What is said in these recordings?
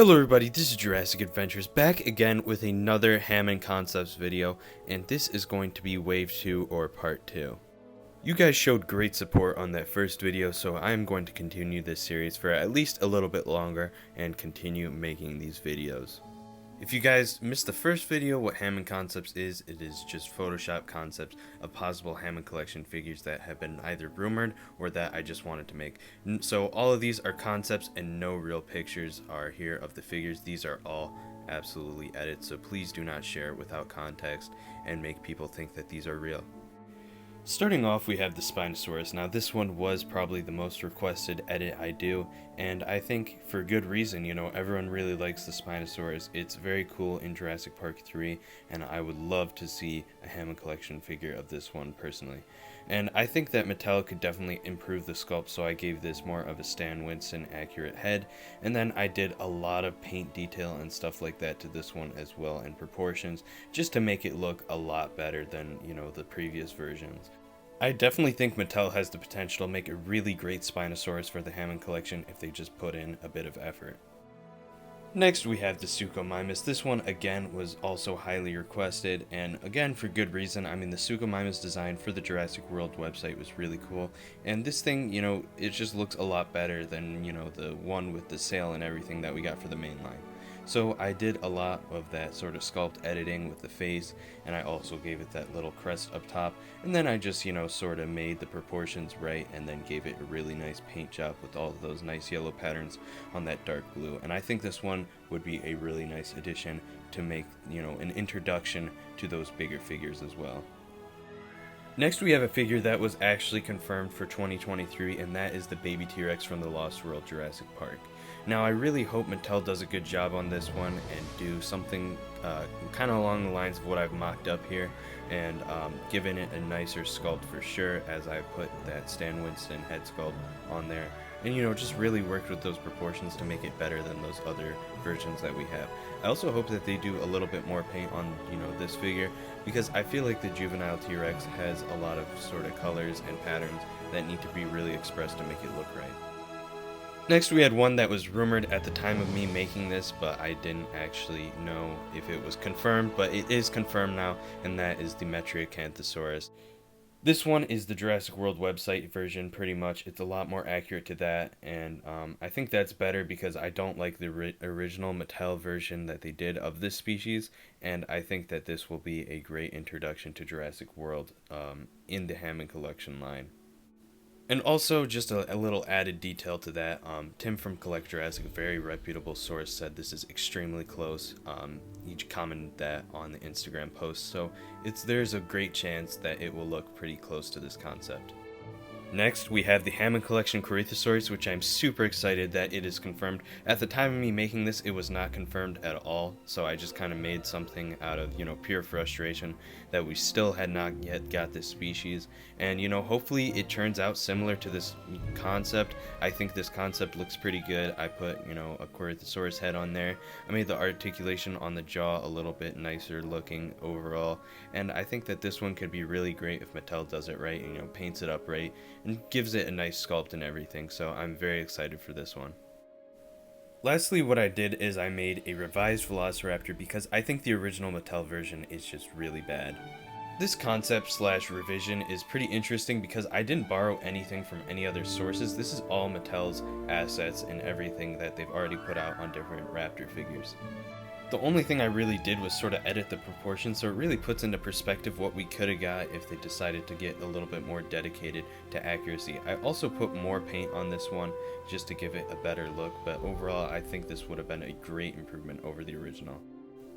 Hello everybody, this is Jurassic Adventures back again with another Hammond Concepts video, and this is going to be Wave 2 or Part 2. You guys showed great support on that first video, so I am going to continue this series for at least a little bit longer and continue making these videos. If you guys missed the first video, what Hammond Concepts is, it is just Photoshop concepts of possible Hammond collection figures that have been either rumored or that I just wanted to make. So all of these are concepts and no real pictures are here of the figures. These are all absolutely edits, so please do not share without context and make people think that these are real. Starting off, we have the Spinosaurus. Now this one was probably the most requested edit I do, and I think for good reason. You know, everyone really likes the Spinosaurus. It's very cool in Jurassic Park 3, and I would love to see a Hammond collection figure of this one personally. And I think that Mattel could definitely improve the sculpt, so I gave this more of a Stan Winston accurate head, and then I did a lot of paint detail and stuff like that to this one as well, and proportions, just to make it look a lot better than, you know, the previous versions. I definitely think Mattel has the potential to make a really great Spinosaurus for the Hammond collection if they just put in a bit of effort. Next we have the Suchomimus. This one again was also highly requested, and again for good reason. I mean, the Tsukumimus design for the Jurassic World website was really cool, and this thing, you know, it just looks a lot better than, you know, the one with the sail and everything that we got for the main line. So I did a lot of that sort of sculpt editing with the face, and I also gave it that little crest up top, and then I just, you know, sort of made the proportions right and then gave it a really nice paint job with all of those nice yellow patterns on that dark blue. And I think this one would be a really nice addition to make, you know, an introduction to those bigger figures as well. Next we have a figure that was actually confirmed for 2023, and that is the baby T-Rex from the Lost World Jurassic Park. Now I really hope Mattel does a good job on this one and do something kind of along the lines of what I've mocked up here, and given it a nicer sculpt for sure, as I put that Stan Winston head sculpt on there. And, you know, just really worked with those proportions to make it better than those other versions that we have. I also hope that they do a little bit more paint on, you know, this figure, because I feel like the juvenile T-Rex has a lot of sort of colors and patterns that need to be really expressed to make it look right. Next we had one that was rumored at the time of me making this, but I didn't actually know if it was confirmed, but it is confirmed now, and that is the metriacanthosaurus. This one is the Jurassic World website version, pretty much. It's a lot more accurate to that, and I think that's better because I don't like the original Mattel version that they did of this species, and I think that this will be a great introduction to Jurassic World in the Hammond collection line. And also, just a little added detail to that, Tim from Collect Jurassic, a very reputable source, said this is extremely close. He commented that on the Instagram post, so there's a great chance that it will look pretty close to this concept. Next, we have the Hammond Collection corythosaurus, which I'm super excited that it is confirmed. At the time of me making this, it was not confirmed at all, so I just kind of made something out of, you know, pure frustration that we still had not yet got this species. And, you know, hopefully it turns out similar to this concept. I think this concept looks pretty good. I put, you know, a corythosaurus head on there. I made the articulation on the jaw a little bit nicer looking overall, and I think that this one could be really great if Mattel does it right and, you know, paints it up right and gives it a nice sculpt and everything, so I'm very excited for this one. Lastly, what I did is I made a revised Velociraptor because I think the original Mattel version is just really bad. This concept / revision is pretty interesting because I didn't borrow anything from any other sources. This is all Mattel's assets and everything that they've already put out on different Raptor figures. The only thing I really did was sort of edit the proportions, so it really puts into perspective what we could have got if they decided to get a little bit more dedicated to accuracy. I also put more paint on this one just to give it a better look, but overall I think this would have been a great improvement over the original.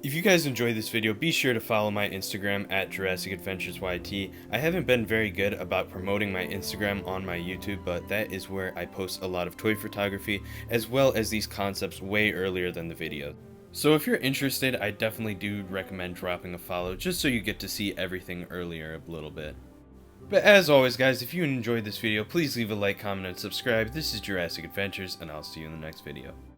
If you guys enjoyed this video, be sure to follow my Instagram at Jurassic Adventures YT. I haven't been very good about promoting my Instagram on my YouTube, but that is where I post a lot of toy photography as well as these concepts way earlier than the video. So if you're interested, I definitely do recommend dropping a follow just so you get to see everything earlier a little bit. But as always guys, if you enjoyed this video, please leave a like, comment, and subscribe. This is Jurassic Adventures, and I'll see you in the next video.